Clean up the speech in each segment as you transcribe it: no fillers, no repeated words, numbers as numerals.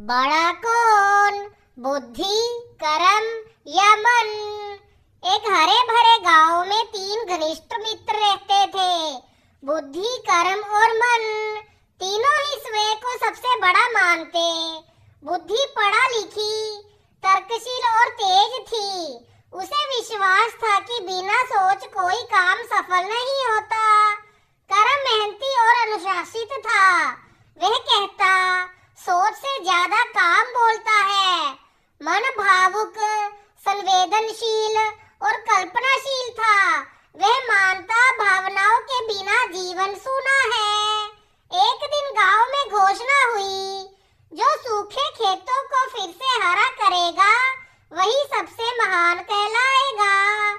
बड़ा कौन, बुद्धि, कर्म या मन। एक हरे भरे गांव में 3 घनिष्ठ मित्र रहते थे। बुद्धि, कर्म और मन तीनों ही स्वयं को सबसे बड़ा मानते। बुद्धि पढ़ा लिखी, तर्कशील और तेज थी। उसे विश्वास था कि बिना सोच कोई काम सफल नहीं होता। कर्म मेहनती और अनुशासित था। वह कहता, सोच से ज्यादा काम बोलता है। मन भावुक, संवेदनशील और कल्पनाशील था। वह मानता भावनाओं के बिना जीवन सूना है। एक दिन गांव में घोषणा हुई, जो सूखे खेतों को फिर से हरा करेगा वही सबसे महान कहलाएगा।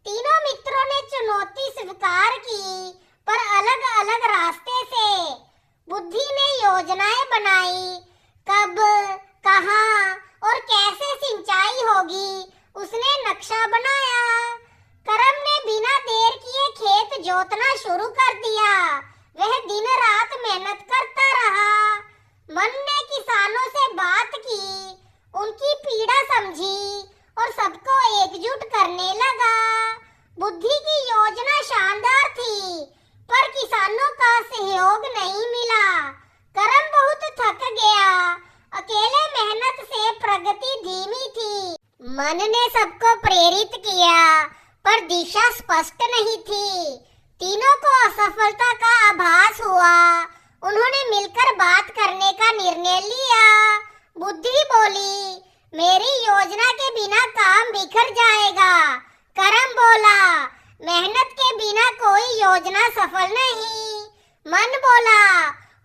तीनों मित्रों ने चुनौती स्वीकार की, पर अलग अलग रास्ते से। बुद्धि ने योजनाएं बनाई, कब, कहां और कैसे सिंचाई होगी उसने नक्शा बनाया। कर्म ने बिना देर किए खेत जोतना शुरू कर दिया। वह दिन रात मेहनत करता रहा। मन ने किसानों से बात की, उनकी पीड़ा समझी और सबको एकजुट करने लगा। बुद्धि की योजना शानदार थी, पर किसानों का सहयोग नहीं मिला। कर्म बहुत थक गया। अकेले मेहनत से प्रगति धीमी थी। मन ने सबको प्रेरित किया, पर दिशा स्पष्ट नहीं थी। तीनों को असफलता का आभास हुआ। उन्होंने मिलकर बात करने का निर्णय लिया। बुद्धि बोली, मेरी योजना के बिना काम बिखर जाएगा। कर्म बोला, मेहनत के बिना कोई योजना सफल नहीं। मन बोला,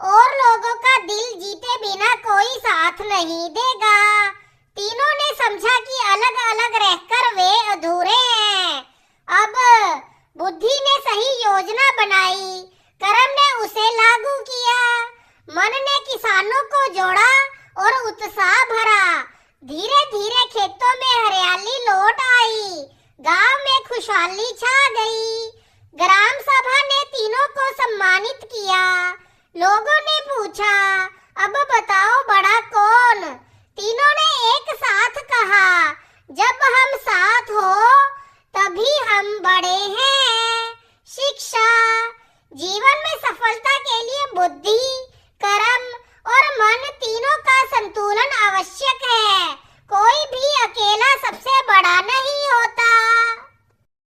और लोगों का दिल जीते बिना कोई साथ नहीं देगा। तीनों ने समझा कि अलग अलग रहकर वे अधूरे हैं। अब बुद्धि ने सही योजना बनाई, कर्म ने उसे लागू किया। मन ने किसानों को जोड़ा और उत्साह भरा। धीरे धीरे खेतों में हरियाली लौट आई। गांव में खुशहाली छा गई। ग्राम सभा ने तीनों को सम्मानित किया। लोगों ने पूछा, अब बताओ बड़ा कौन? तीनों ने एक साथ कहा, जब हम साथ हो तभी हम बड़े हैं।